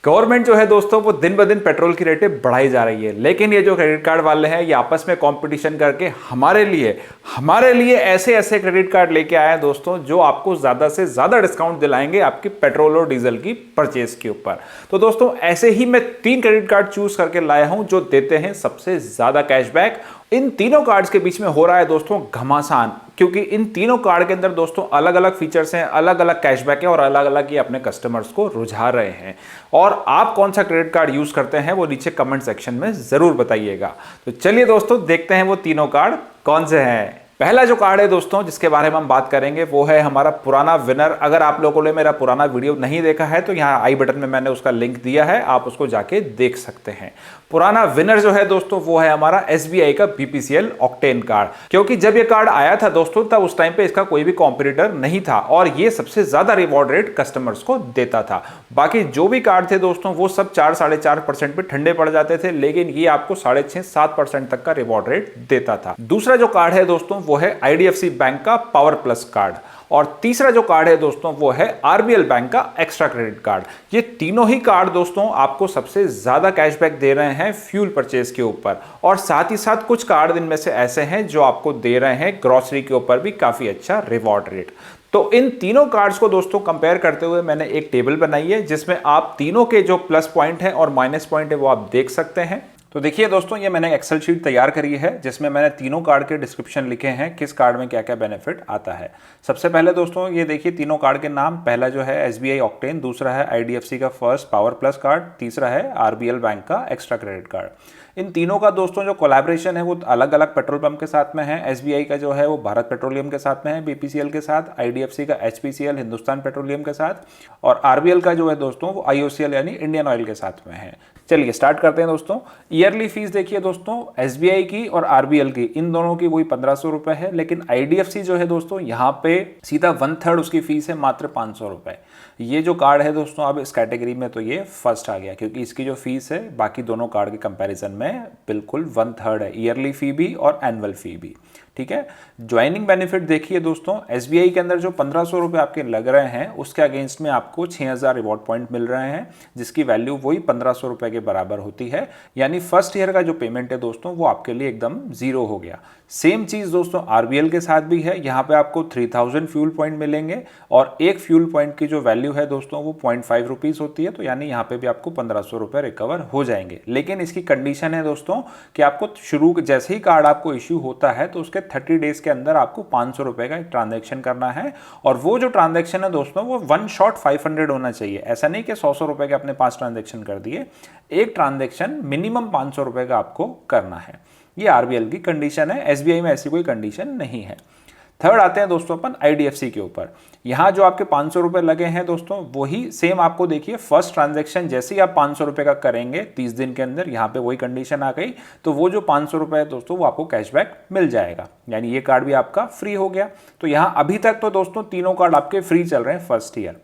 Government जो है दोस्तों वो दिन ब दिन पेट्रोल की रेटें बढ़ाई जा रही है, लेकिन ये जो क्रेडिट कार्ड वाले हैं ये आपस में कंपटीशन करके हमारे लिए ऐसे ऐसे क्रेडिट कार्ड लेके आए हैं दोस्तों जो आपको ज्यादा से ज्यादा डिस्काउंट दिलाएंगे आपकी पेट्रोल और डीजल की परचेज के ऊपर। तो दोस्तों ऐसे ही मैं 3 क्रेडिट कार्ड चूज करके लाया हूं जो देते हैं सबसे ज्यादा कैशबैक। इन तीनों कार्ड्स के बीच में हो रहा है दोस्तों घमासान, क्योंकि इन तीनों कार्ड के अंदर दोस्तों अलग अलग फीचर्स हैं, अलग अलग कैशबैक है और अलग अलग ये अपने कस्टमर्स को रुझा रहे हैं। और आप कौन सा क्रेडिट कार्ड यूज करते हैं वो नीचे कमेंट सेक्शन में जरूर बताइएगा। तो चलिए दोस्तों देखते हैं वो तीनों कार्ड कौन से हैं। पहला जो कार्ड है दोस्तों जिसके बारे में हम बात करेंगे वो है हमारा पुराना विनर। अगर आप लोगों ने मेरा पुराना वीडियो नहीं देखा है तो यहाँ आई बटन में मैंने उसका लिंक दिया है, आप उसको जाके देख सकते हैं। पुराना विनर जो है दोस्तों वो है हमारा SBI का BPCL ऑक्टेन कार्ड, क्योंकि जब ये कार्ड आया था दोस्तों तब उस टाइम पे इसका कोई भी कॉम्पिटिटर नहीं था और ये सबसे ज्यादा रिवॉर्ड रेट कस्टमर्स को देता था। बाकी जो भी कार्ड थे दोस्तों वो सब 4-4.5% पे ठंडे पड़ जाते थे, लेकिन ये आपको 6.5-7% तक का रिवॉर्ड रेट देता था। दूसरा जो कार्ड है दोस्तों वो है IDFC बैंक का पावर प्लस कार्ड, और तीसरा जो कार्ड है दोस्तों वो है RBL बैंक का एक्स्ट्रा क्रेडिट कार्ड। ये तीनों ही कार्ड दोस्तों आपको सबसे ज्यादा कैशबैक दे रहे हैं फ्यूल परचेज के ऊपर, और साथ ही साथ कुछ कार्ड इनमें से ऐसे हैं जो आपको दे रहे हैं ग्रोसरी के ऊपर भी काफी अच्छा रिवॉर्ड रेट। तो इन तीनों कार्ड्स को दोस्तों कंपेयर करते हुए मैंने एक टेबल बनाई है जिसमें आप तीनों के जो प्लस पॉइंट है और माइनस पॉइंट है वो आप देख सकते हैं। तो देखिए दोस्तों ये मैंने एक्सेल शीट तैयार करी है जिसमें मैंने तीनों कार्ड के डिस्क्रिप्शन लिखे हैं, किस कार्ड में क्या क्या बेनिफिट आता है। सबसे पहले दोस्तों ये देखिए तीनों कार्ड के नाम, पहला जो है SBI ऑक्टेन, दूसरा है IDFC का फर्स्ट पावर प्लस कार्ड, तीसरा है RBL बैंक का एक्स्ट्रा क्रेडिट कार्ड। इन तीनों का दोस्तों जो कोलैबोरेशन है वो अलग अलग पेट्रोल पंप के साथ में है। SBI का जो है वो भारत पेट्रोलियम के साथ में है BPCL के साथ, IDFC का HPCL हिंदुस्तान पेट्रोलियम के साथ, और RBL का जो है दोस्तों वो IOCL यानी इंडियन ऑयल के साथ में है। चलिए स्टार्ट करते हैं दोस्तों। ईयरली फीस देखिए दोस्तों SBI की और RBL की, इन दोनों की वही 1500 रुपए है, लेकिन IDFC जो है दोस्तों यहाँ पे सीधा 1/3 उसकी फीस है, मात्र 500 रुपए। ये जो कार्ड है दोस्तों अब इस कैटेगरी में तो ये फर्स्ट आ गया, क्योंकि इसकी जो फीस है बाकी दोनों कार्ड के कंपैरिजन में बिल्कुल 1/3 है, ईयरली फी भी और एनुअल फी भी। ठीक है, ज्वाइनिंग बेनिफिट देखिए दोस्तों SBI के अंदर जो 1500 रुपए आपके लग रहे हैं उसके अगेंस्ट में आपको 6000 रिवॉर्ड पॉइंट मिल रहे हैं, जिसकी वैल्यू वही 1500 रुपए के बराबर होती है। यानी फर्स्ट ईयर का जो पेमेंट है दोस्तों वो आपके लिए एकदम जीरो हो गया। सेम चीज दोस्तों RBL के साथ भी है, यहाँ पे आपको 3000 फ्यूल पॉइंट मिलेंगे और एक फ्यूल पॉइंट की जो वैल्यू है दोस्तों वो 0.5 रुपीज होती है, तो यानी यहाँ पे भी आपको 1500 रुपए रिकवर हो जाएंगे। लेकिन इसकी कंडीशन है दोस्तों कि आपको शुरू जैसे ही कार्ड आपको इश्यू होता है तो उसके 30 डेज के अंदर आपको 500 रुपए का एक ट्रांजेक्शन करना है, और वो जो ट्रांजेक्शन है दोस्तों वो वन शॉट 500 होना चाहिए। ऐसा नहीं कि 100 रुपए के अपने 5 ट्रांजेक्शन कर दिए, एक ट्रांजेक्शन मिनिमम 500 रुपए का आपको करना है। ये RBL की कंडीशन है, SBI में ऐसी कोई कंडीशन नहीं है। थर्ड आते हैं दोस्तों अपन IDFC के ऊपर। यहाँ जो आपके 500 रुपए लगे हैं दोस्तों वही सेम आपको देखिए फर्स्ट ट्रांजैक्शन जैसे ही आप 500 रुपए का करेंगे 30 दिन के अंदर, यहाँ पे वही कंडीशन आ गई, तो वो जो 500 रुपए है दोस्तों वो आपको कैशबैक मिल जाएगा, यानी ये कार्ड भी आपका फ्री हो गया। तो यहाँ अभी तक तो दोस्तों तीनों कार्ड आपके फ्री चल रहे हैं फर्स्ट ईयर।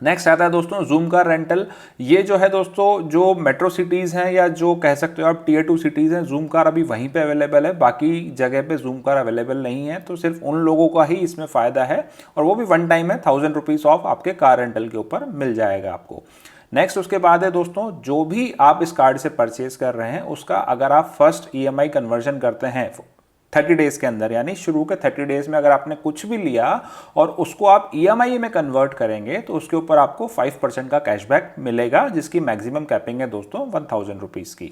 नेक्स्ट आता है दोस्तों जूम कार रेंटल। ये जो है दोस्तों जो मेट्रो सिटीज़ हैं या जो कह सकते हो आप Tier 2 सिटीज़ हैं, जूम कार अभी वहीं पे अवेलेबल है, बाकी जगह पे जूम कार अवेलेबल नहीं है, तो सिर्फ उन लोगों का ही इसमें फ़ायदा है, और वो भी वन टाइम है, 1000 रुपीज़ ऑफ आपके कार रेंटल के ऊपर मिल जाएगा आपको। नेक्स्ट उसके बाद है दोस्तों जो भी आप इस कार्ड से परचेज कर रहे हैं उसका अगर आप फर्स्ट EMI कन्वर्जन करते हैं 30 डेज के अंदर, यानी शुरू के 30 डेज में अगर आपने कुछ भी लिया और उसको आप EMI में कन्वर्ट करेंगे तो उसके ऊपर आपको 5% का कैशबैक मिलेगा, जिसकी मैक्सिमम कैपिंग है दोस्तों 1000 रुपीज़ की।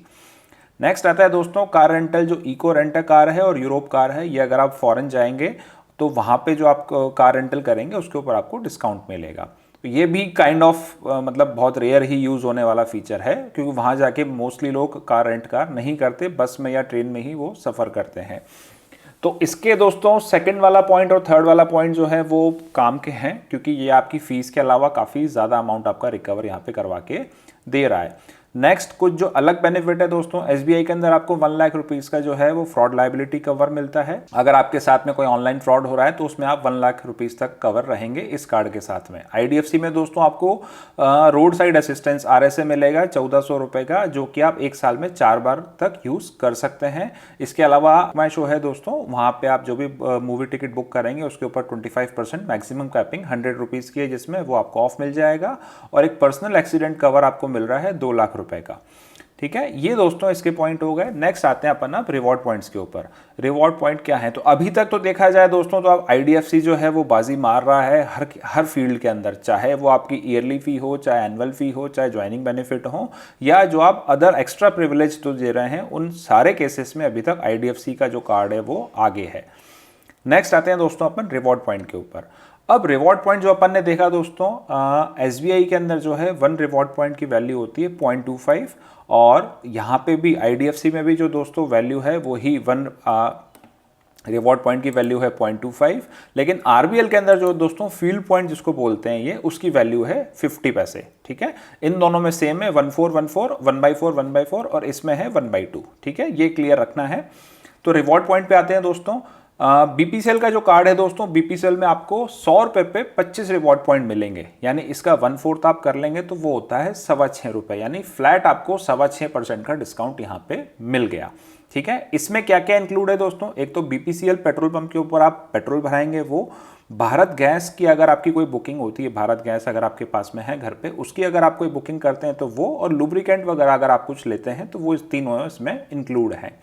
नेक्स्ट आता है दोस्तों कार रेंटल, जो इको रेंटर कार है और यूरोप कार है, ये अगर आप फॉरेन जाएंगे तो वहाँ पे जो आप कार रेंटल करेंगे उसके ऊपर आपको डिस्काउंट मिलेगा। तो ये भी काइंड ऑफ मतलब बहुत रेयर ही यूज़ होने वाला फीचर है, क्योंकि वहाँ जाके मोस्टली लोग कार रेंट कार नहीं करते, बस में या ट्रेन में ही वो सफ़र करते हैं। तो इसके दोस्तों सेकंड वाला पॉइंट और थर्ड वाला पॉइंट जो है वो काम के हैं, क्योंकि ये आपकी फ़ीस के अलावा काफ़ी ज़्यादा अमाउंट आपका रिकवर यहाँ पे करवा के दे रहा है। नेक्स्ट कुछ जो अलग बेनिफिट है दोस्तों, एसबीआई के अंदर आपको 1 लाख रुपीस का जो है वो फ्रॉड लायबिलिटी कवर मिलता है। अगर आपके साथ में कोई ऑनलाइन फ्रॉड हो रहा है तो उसमें आप 1 लाख रुपीस तक कवर रहेंगे इस कार्ड के साथ में। आईडीएफसी में दोस्तों आपको रोड साइड असिस्टेंस आरएसए मिलेगा 1400 रुपए का, जो कि आप 1 साल में 4 बार तक यूज कर सकते हैं। इसके अलावा माई शो है दोस्तों, वहां पे आप जो भी मूवी टिकट बुक करेंगे उसके ऊपर 25% मैक्सिमम कैपिंग 100 रुपीज की है, जिसमें वो आपको ऑफ मिल जाएगा। और एक पर्सनल एक्सीडेंट कवर आपको मिल रहा है 2 लाख रुपए का। ठीक है, ये दोस्तों इसके पॉइंट हो गए। नेक्स्ट आते हैं अपन अब रिवॉर्ड पॉइंट्स के ऊपर। रिवॉर्ड पॉइंट क्या है, तो अभी तक तो देखा जाए दोस्तों तो आप आईडीएफसी जो है वो बाजी मार रहा है हर फील्ड के अंदर, चाहे वो आपकी ईयरली फी हो, चाहे एनुअल फी हो, चाहे ज्वाइनिंग बेनिफिट हो, या जो आप अदर एक्स्ट्रा प्रिविलेज तो दे रहे हैं, उन सारे केसेस में अभी तक आईडीएफसी का जो कार्ड है वो आगे है। नेक्स्ट आते हैं दोस्तों अपन रिवॉर्ड पॉइंट के ऊपर। अब रिवॉर्ड पॉइंट जो अपन ने देखा दोस्तों, एसबीआई के अंदर जो है 1 रिवॉर्ड पॉइंट की वैल्यू होती है 0.25, और यहाँ पे भी आईडीएफसी में भी जो दोस्तों वैल्यू है वही 1 रिवॉर्ड पॉइंट की वैल्यू है 0.25। लेकिन आरबीएल के अंदर जो दोस्तों फील्ड पॉइंट जिसको बोलते हैं ये, उसकी वैल्यू है 50 पैसे। ठीक है, इन दोनों में सेम है 1414, 1/4, 1/4, और इसमें है 1/2। ठीक है, ये क्लियर रखना है। तो रिवॉर्ड पॉइंट पे आते हैं दोस्तों। बीपीसीएल का जो कार्ड है दोस्तों, बीपीसीएल में आपको 100 रुपए पे 25 रिवॉर्ड पॉइंट मिलेंगे, यानी इसका 1/4 आप कर लेंगे तो वो होता है 6.25 रुपए, यानी फ्लैट आपको 6.25% का डिस्काउंट यहाँ पे मिल गया। ठीक है, इसमें क्या क्या इंक्लूड है दोस्तों, एक तो बीपीसीएल पेट्रोल पंप के ऊपर आप पेट्रोल भराएंगे वो, भारत गैस की अगर आपकी कोई बुकिंग होती है, भारत गैस अगर आपके पास में है घर पे, उसकी अगर आप कोई बुकिंग करते हैं तो वो, और लुब्रिकेंट वगैरह अगर आप कुछ लेते हैं तो वो इस तीनों इसमें इंक्लूड है।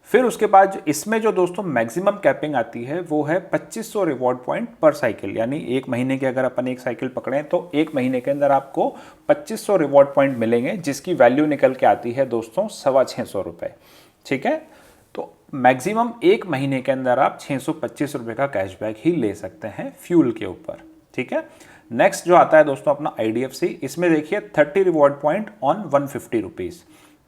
फिर उसके बाद इसमें जो दोस्तों मैक्सिमम कैपिंग आती है वो है 2500 रिवॉर्ड पॉइंट पर साइकिल, यानी 1 महीने के अगर अपन एक साइकिल पकड़ें तो 1 महीने के अंदर आपको 2500 रिवॉर्ड पॉइंट मिलेंगे, जिसकी वैल्यू निकल के आती है दोस्तों 625 रुपए। ठीक है, तो मैक्सिमम 1 महीने के अंदर आप 625 रुपए का कैशबैक ही ले सकते हैं फ्यूल के ऊपर। ठीक है, नेक्स्ट जो आता है दोस्तों अपना आईडीएफसी, इसमें देखिए 30 reward point on 150 rupees.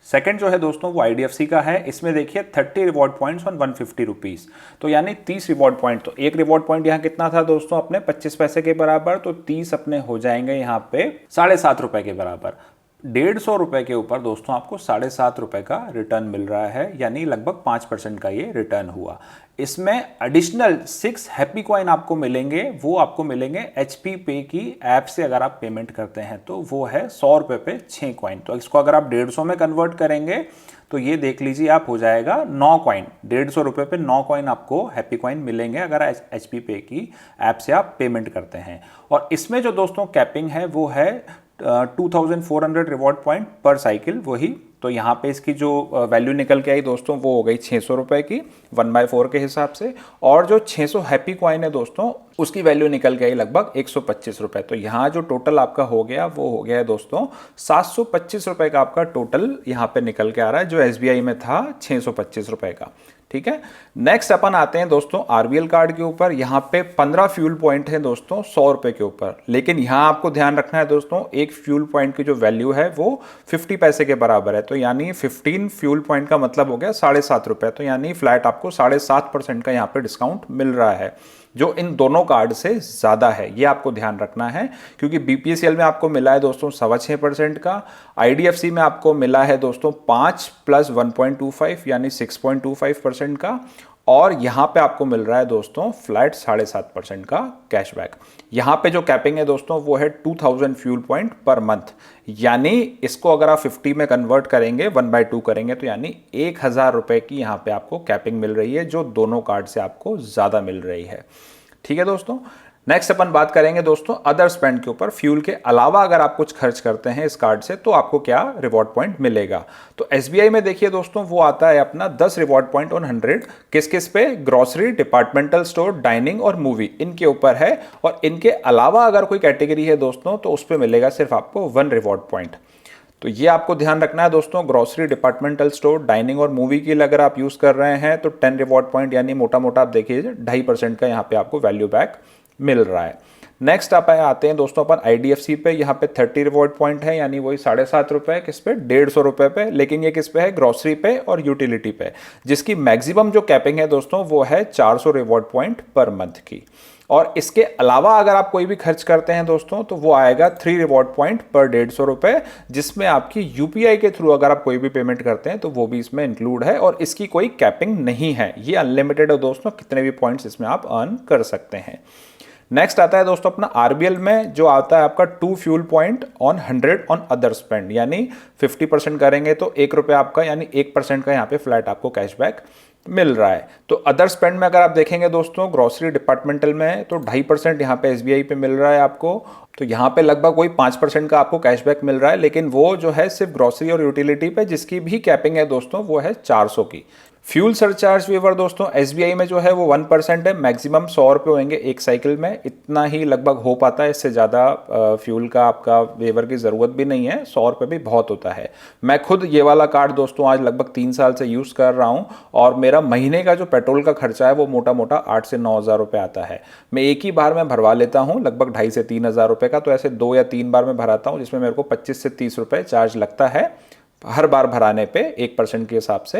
Second जो है दोस्तों वो आईडीएफसी का है, इसमें देखिए 30 रिवॉर्ड पॉइंट्स ऑन 150 रुपीज, तो यानी 30 रिवॉर्ड पॉइंट। तो एक रिवॉर्ड पॉइंट यहाँ कितना था दोस्तों अपने 25 पैसे के बराबर, तो 30 अपने हो जाएंगे यहाँ पे 7.5 रुपए के बराबर। 150 रुपए के ऊपर दोस्तों आपको 7.5 रुपए का रिटर्न मिल रहा है, यानी लगभग 5% का ये रिटर्न हुआ। इसमें एडिशनल 6 हैप्पी कॉइन आपको मिलेंगे, वो आपको मिलेंगे एचपी पे की ऐप से अगर आप पेमेंट करते हैं तो वो है 100 रुपए पे 6 कॉइन। तो इसको अगर आप 150 में कन्वर्ट करेंगे तो ये देख लीजिए आप हो जाएगा 9 कॉइन। 150 रुपए पे 9 कॉइन आपको हैप्पी कॉइन मिलेंगे अगर एचपी पे की ऐप से आप पेमेंट करते हैं। और इसमें जो दोस्तों कैपिंग है वो है 2400 रिवॉर्ड पॉइंट पर साइकिल, वही। तो यहाँ पे इसकी जो वैल्यू निकल के आई दोस्तों वो हो गई 600 रुपए की 1/4 के हिसाब से, और जो 600 हैप्पी कॉइन है दोस्तों उसकी वैल्यू निकल के आई लगभग 125 रुपए। तो यहाँ जो टोटल आपका हो गया वो हो गया है दोस्तों 725 रुपए का आपका टोटल यहाँ पे निकल के आ रहा है, जो एसबीआई में था 625 रुपए का। ठीक है, नेक्स्ट अपन आते हैं दोस्तों आरबीएल कार्ड के ऊपर। यहाँ पे 15 फ्यूल पॉइंट है दोस्तों 100 रुपए के ऊपर, लेकिन यहाँ आपको ध्यान रखना है दोस्तों एक फ्यूल पॉइंट की जो वैल्यू है वो 50 पैसे के बराबर है, तो यानी 15 फ्यूल पॉइंट का मतलब हो गया 7.5 रुपए, तो यानी फ्लैट आपको 7.5% का यहाँ पे डिस्काउंट मिल रहा है, जो इन दोनों कार्ड से ज्यादा है। ये आपको ध्यान रखना है, क्योंकि बीपीसीएल में आपको मिला है दोस्तों 6.25% का, आईडीएफसी में आपको मिला है दोस्तों 5 + 1.25 यानी 6.25% का, और यहां पे आपको मिल रहा है दोस्तों फ्लैट 7.5% का कैशबैक। यहां पे जो कैपिंग है दोस्तों वो है 2000 फ्यूल पॉइंट पर मंथ, यानी इसको अगर आप 50 में कन्वर्ट करेंगे 1/2 करेंगे तो यानी 1000 रुपए की यहां पे आपको कैपिंग मिल रही है, जो दोनों कार्ड से आपको ज्यादा मिल रही है। ठीक है दोस्तों, नेक्स्ट अपन बात करेंगे दोस्तों अदर स्पेंड के ऊपर। फ्यूल के अलावा अगर आप कुछ खर्च करते हैं इस कार्ड से तो आपको क्या रिवॉर्ड पॉइंट मिलेगा। तो एसबीआई में देखिए दोस्तों वो आता है अपना 10 रिवॉर्ड पॉइंट ऑन 100, किस किस पे, ग्रोसरी, डिपार्टमेंटल स्टोर, डाइनिंग और मूवी, इनके ऊपर है। और इनके अलावा अगर कोई कैटेगरी है दोस्तों तो उस पर मिलेगा सिर्फ आपको 1 रिवॉर्ड पॉइंट। तो ये आपको ध्यान रखना है दोस्तों, ग्रोसरी, डिपार्टमेंटल स्टोर, डाइनिंग और मूवी के लिए अगर आप यूज कर रहे हैं तो 10 रिवॉर्ड पॉइंट यानी मोटा मोटा आप देखिए 2.5% का यहाँ पे आपको वैल्यू बैक मिल रहा है। नेक्स्ट आप आते हैं दोस्तों अपन IDFC पे। यहाँ पे 30 रिवॉर्ड पॉइंट है, यानी वही 7.5 रुपए किस पे, 150 रुपए पे, लेकिन ये किस पे है, ग्रोसरी पे और यूटिलिटी पे, जिसकी मैक्सिमम जो कैपिंग है दोस्तों वो है 400 रिवॉर्ड पॉइंट पर मंथ की। और इसके अलावा अगर आप कोई भी खर्च करते हैं दोस्तों तो वो आएगा 3 रिवॉर्ड पॉइंट पर 150 रुपए, जिसमें आपकी UPI के थ्रू अगर आप कोई भी पेमेंट करते हैं तो वो भी इसमें इंक्लूड है, और इसकी कोई कैपिंग नहीं है। ये अनलिमिटेड है दोस्तों, कितने भी पॉइंट्स इसमें आप अर्न कर सकते हैं। नेक्स्ट आता है दोस्तों अपना RBL में, जो आता है आपका 2 fuel point on 100 on other spend, यानी 50% करेंगे तो 1 रुपये आपका, यानी 1% का यहाँ पे फ्लैट आपको कैशबैक मिल रहा है। तो अदर स्पेंड में अगर आप देखेंगे दोस्तों, ग्रोसरी डिपार्टमेंटल में है तो 2.5% यहाँ पे SBI पे मिल रहा है आपको, तो यहाँ पे लगभग कोई 5% का आपको कैशबैक मिल रहा है, लेकिन वो जो है सिर्फ ग्रोसरी और यूटिलिटी पे, जिसकी भी कैपिंग है दोस्तों वो है 400 की। फ्यूल सरचार्ज वेवर दोस्तों SBI में जो है वो 1% है, मैक्सिमम 100 रुपये होंगे एक साइकिल में, इतना ही लगभग हो पाता है, इससे ज़्यादा फ्यूल का आपका वेवर की ज़रूरत भी नहीं है, 100 रुपये भी बहुत होता है। मैं खुद ये वाला कार्ड दोस्तों आज लगभग 3 साल से यूज़ कर रहा हूँ, और मेरा महीने का जो पेट्रोल का खर्चा है वो मोटा मोटा 8 से 9 हज़ार रुपये आता है। मैं एक ही बार में भरवा लेता हूँ लगभग 2.5 से 3 हज़ार रुपये का, तो ऐसे 2 या 3 बार में भराता हूँ, जिसमें मेरे को 25 से 30 रुपये चार्ज लगता है हर बार भराने पे 1% के हिसाब से।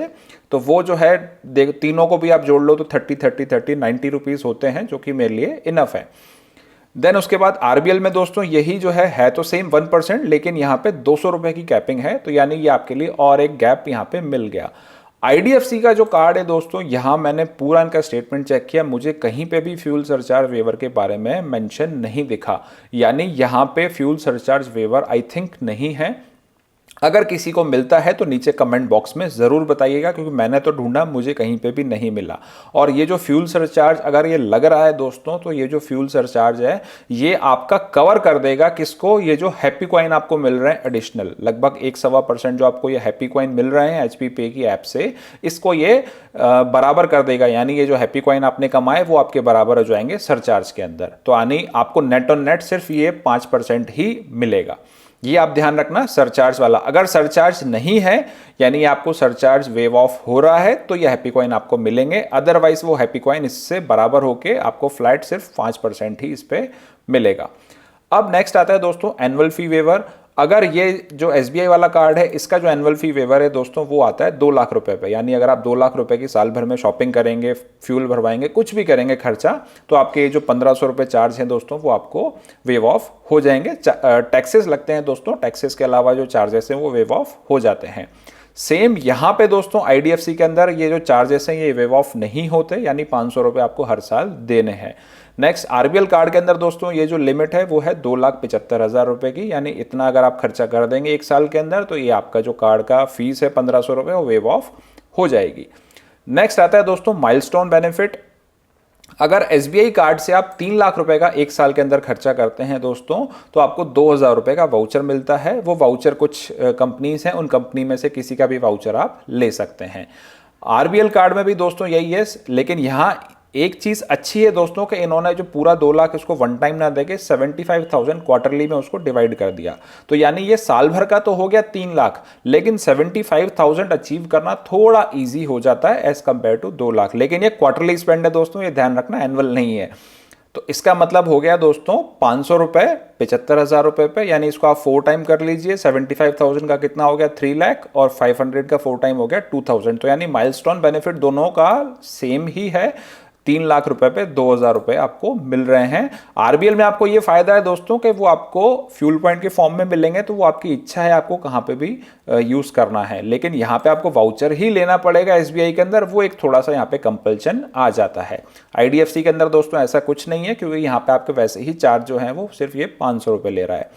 तो वो जो है तीनों को भी आप जोड़ लो तो 30 90 रुपीज़ होते हैं, जो कि मेरे लिए इनफ है। देन उसके बाद RBL में दोस्तों यही जो है तो सेम 1%, लेकिन यहाँ पे 200 रुपये की कैपिंग है, तो यानी ये आपके लिए और एक गैप यहाँ पे मिल गया। IDFC का जो कार्ड है दोस्तों, यहाँ मैंने पूरा इनका स्टेटमेंट चेक किया, मुझे कहीं पे भी फ्यूल सरचार्ज वेवर के बारे में मेंशन नहीं दिखा, यानी यहाँ पे fuel surcharge waiver I think नहीं है। अगर किसी को मिलता है तो नीचे कमेंट बॉक्स में ज़रूर बताइएगा, क्योंकि मैंने तो ढूंढा, मुझे कहीं पे भी नहीं मिला। और ये जो फ्यूल सरचार्ज अगर ये लग रहा है दोस्तों, तो ये जो फ्यूल सरचार्ज है ये आपका कवर कर देगा किसको, ये जो हैप्पी कॉइन आपको मिल रहे हैं एडिशनल, लगभग 1-1.25% जो आपको ये हैप्पी कॉइन मिल रहे हैं HP पे की ऐप से, इसको ये बराबर कर देगा, यानी ये जो हैप्पी कॉइन आपने कमाए वो आपके बराबर हो जाएंगे सरचार्ज के अंदर। तो यानी आपको नेट ऑन नेट सिर्फ ये 5% ही मिलेगा। ये आप ध्यान रखना सरचार्ज वाला। अगर सरचार्ज नहीं है, यानी आपको सरचार्ज वेव ऑफ हो रहा है, तो ये हैप्पी कॉइन आपको मिलेंगे, अदरवाइज वो हैप्पी कॉइन इससे बराबर होके आपको फ्लैट सिर्फ 5% ही इस पे मिलेगा। अब नेक्स्ट आता है दोस्तों एनुअल फी वेवर। अगर ये जो SBI वाला कार्ड है, इसका जो एनुअल फी वेवर है दोस्तों वो आता है 2 लाख रुपए पे, यानी अगर आप 2 लाख रुपए की साल भर में शॉपिंग करेंगे, फ्यूल भरवाएंगे, कुछ भी करेंगे खर्चा, तो आपके ये जो 1500 रुपये चार्ज हैं दोस्तों वो आपको वेव ऑफ हो जाएंगे। टैक्सेस लगते हैं दोस्तों, टैक्सेस के अलावा जो चार्जेस हैं वो वेव ऑफ हो जाते हैं। सेम यहाँ पे दोस्तों IDFC के अंदर ये जो चार्जेस हैं ये वेव ऑफ नहीं होते, यानी 500 रुपये आपको हर साल देने हैं। नेक्स्ट RBL कार्ड के अंदर दोस्तों ये जो लिमिट है वो है 2,75,000 रुपये की, यानी इतना अगर आप खर्चा कर देंगे एक साल के अंदर, तो ये आपका जो कार्ड का फीस है 1500 रुपये वो वेव ऑफ हो जाएगी। नेक्स्ट आता है दोस्तों माइलस्टोन बेनिफिट। अगर SBI कार्ड से आप 3 लाख रुपए का एक साल के अंदर खर्चा करते हैं दोस्तों, तो आपको 2,000 रुपए का वाउचर मिलता है। वो वाउचर कुछ कंपनीज हैं, उन कंपनी में से किसी का भी वाउचर आप ले सकते हैं। RBL कार्ड में भी दोस्तों यही है, लेकिन यहाँ एक चीज अच्छी है दोस्तों कि इन्होंने जो पूरा 2 लाख इसको वन टाइम ना देके 75,000 क्वार्टरली में उसको डिवाइड कर दिया, तो यानी ये साल भर का तो हो गया 3 लाख, लेकिन 75,000 अचीव करना थोड़ा इजी हो जाता है एज कंपेयर टू 2 लाख। लेकिन ये क्वार्टरली स्पेंड है दोस्तों, ये ध्यान रखना, एनुअल नहीं है। तो इसका मतलब हो गया दोस्तों 500 रुपए 75,000 रुपए पे, यानी इसको आप 4 टाइम कर लीजिए। 75,000 का कितना हो गया 3 लाख, और 500 का 4 टाइम हो गया 2,000। तो यानी माइलस्टोन बेनिफिट दोनों का सेम ही है, 3 लाख रुपए पे 2,000 रुपए आपको मिल रहे हैं। RBL में आपको ये फायदा है दोस्तों कि वो आपको फ्यूल पॉइंट के फॉर्म में मिलेंगे, तो वो आपकी इच्छा है आपको कहाँ पे भी यूज करना है, लेकिन यहाँ पे आपको वाउचर ही लेना पड़ेगा SBI के अंदर, वो एक थोड़ा सा यहाँ पे कंपल्शन आ जाता है। IDFC के अंदर दोस्तों ऐसा कुछ नहीं है, क्योंकि यहाँ पे आपके वैसे ही चार्ज जो है वो सिर्फ ये 500 रुपये ले रहा है।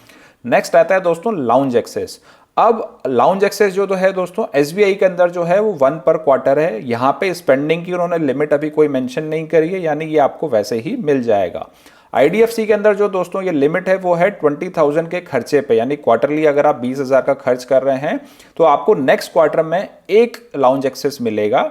नेक्स्ट आता है दोस्तों लाउंज एक्सेस। अब लाउंज एक्सेस जो तो है दोस्तों SBI के अंदर जो है वो 1 पर क्वार्टर है। यहाँ पे स्पेंडिंग की उन्होंने लिमिट अभी कोई मेंशन नहीं करी है, यानी ये आपको वैसे ही मिल जाएगा। IDFC के अंदर जो दोस्तों ये लिमिट है वो है 20,000 के खर्चे पे, यानी क्वार्टरली अगर आप 20,000 का खर्च कर रहे हैं तो आपको नेक्स्ट क्वार्टर में एक लाउंज एक्सेस मिलेगा।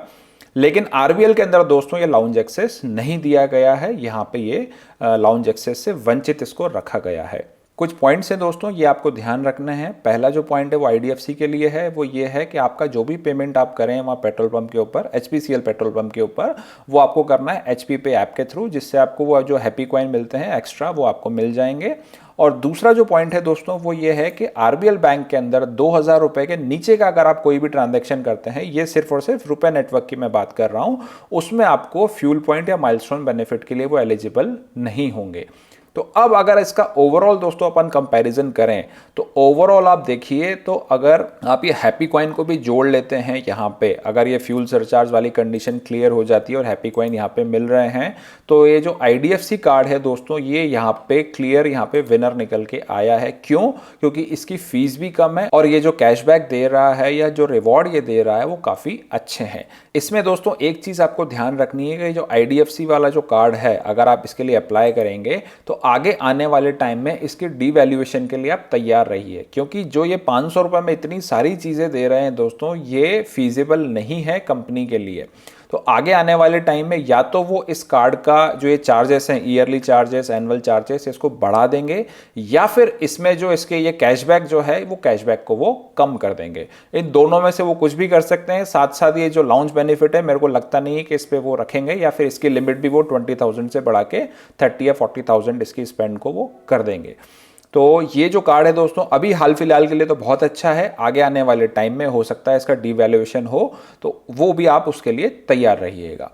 लेकिन RBL के अंदर दोस्तों ये लाउंज एक्सेस नहीं दिया गया है, यहाँ पे ये लाउंज एक्सेस से वंचित इसको रखा गया है। कुछ पॉइंट्स हैं दोस्तों, ये आपको ध्यान रखना है। पहला जो पॉइंट है वो आईडीएफसी के लिए है, वो ये है कि आपका जो भी पेमेंट आप करें वहाँ पेट्रोल पंप के ऊपर, एचपीसीएल पेट्रोल पंप के ऊपर, वो आपको करना है एचपी पे ऐप के थ्रू, जिससे आपको वो जो हैप्पी कॉइन मिलते हैं एक्स्ट्रा वो आपको मिल जाएंगे। और दूसरा जो पॉइंट है दोस्तों वो ये है कि आरबीएल बैंक के अंदर 2000 रुपए के नीचे का अगर आप कोई भी ट्रांजैक्शन करते हैं, ये सिर्फ और सिर्फ रुपए नेटवर्क की मैं बात कर रहा हूं, उसमें आपको फ्यूल पॉइंट या माइलस्टोन बेनिफिट के लिए वो एलिजिबल नहीं होंगे। तो अब अगर इसका ओवरऑल दोस्तों अपन कंपैरिजन करें तो ओवरऑल आप देखिए, तो अगर आप ये हैप्पी कॉइन को भी जोड़ लेते हैं यहाँ पे, अगर ये फ्यूल सरचार्ज वाली कंडीशन क्लियर हो जाती है और हैप्पी कॉइन यहाँ पे मिल रहे हैं, तो ये जो आईडीएफसी कार्ड है दोस्तों, ये यहाँ पे क्लियर यहाँ पे विनर निकल के आया है। क्यों? क्योंकि इसकी फीस भी कम है और ये जो कैशबैक दे रहा है या जो रिवॉर्ड ये दे रहा है वो काफ़ी अच्छे हैं। इसमें दोस्तों एक चीज़ आपको ध्यान रखनी है कि जो आईडीएफसी वाला जो कार्ड है, अगर आप इसके लिए अप्लाई करेंगे तो आगे आने वाले टाइम में इसके डीवैल्यूएशन के लिए आप तैयार रहिए, क्योंकि जो ये 500 रुपए में इतनी सारी चीज़ें दे रहे हैं दोस्तों, ये फीजिबल नहीं है कंपनी के लिए। तो आगे आने वाले टाइम में या तो वो इस कार्ड का जो ये चार्जेस हैं, ईयरली चार्जेस, एनुअल चार्जेस, इसको बढ़ा देंगे, या फिर इसमें जो इसके ये कैशबैक जो है वो कैशबैक को वो कम कर देंगे। इन दोनों में से वो कुछ भी कर सकते हैं। साथ साथ ये जो लॉन्च बेनिफिट है, मेरे को लगता नहीं है कि इस पे वो रखेंगे, या फिर इसकी लिमिट भी वो 20,000 से बढ़ा के 30 या 40,000 इसकी स्पेंड को वो कर देंगे। तो ये जो कार्ड है दोस्तों अभी हाल फिलहाल के लिए तो बहुत अच्छा है, आगे आने वाले टाइम में हो सकता है इसका डीवैल्यूएशन हो, तो वो भी आप उसके लिए तैयार रहिएगा।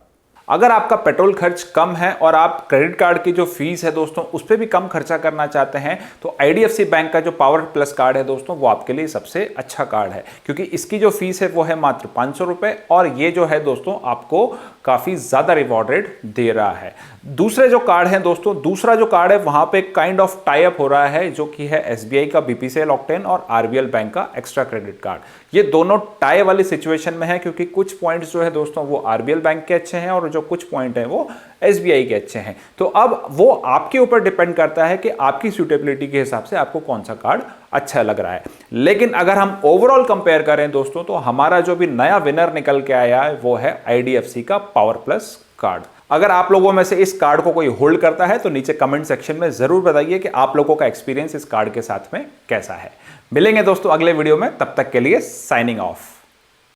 अगर आपका पेट्रोल खर्च कम है और आप क्रेडिट कार्ड की जो फीस है दोस्तों उस पर भी कम खर्चा करना चाहते हैं, तो आईडीएफसी बैंक का जो पावर प्लस कार्ड है दोस्तों वो आपके लिए सबसे अच्छा कार्ड है, क्योंकि इसकी जो फीस है वो है मात्र 500 रुपए, और ये जो है दोस्तों आपको काफी ज्यादा रिवॉर्ड रेट दे रहा है। दूसरे जो कार्ड है दोस्तों, दूसरा जो कार्ड है वहां पे काइंड ऑफ टाई अप हो रहा है, जो कि है एसबीआई का बीपीसीएल ऑक्टेन और आरबीएल बैंक का एक्स्ट्रा क्रेडिट कार्ड। ये दोनों टाई वाली सिचुएशन में है, क्योंकि कुछ पॉइंट्स जो है दोस्तों वो आरबीएल बैंक के अच्छे हैं और जो कुछ पॉइंट है वो एसबीआई के अच्छे हैं। तो अब वो आपके ऊपर डिपेंड करता है कि आपकी सूटेबिलिटी के हिसाब से आपको कौन सा कार्ड अच्छा लग रहा है। लेकिन अगर हम ओवरऑल कंपेयर करें दोस्तों, तो हमारा जो भी नया विनर निकल के आया है वो है आईडीएफसी का पावर प्लस कार्ड। अगर आप लोगों में से इस कार्ड को कोई होल्ड करता है तो नीचे कमेंट सेक्शन में जरूर बताइए कि आप लोगों का एक्सपीरियंस इस कार्ड के साथ में कैसा है। मिलेंगे दोस्तों अगले वीडियो में, तब तक के लिए साइनिंग ऑफ।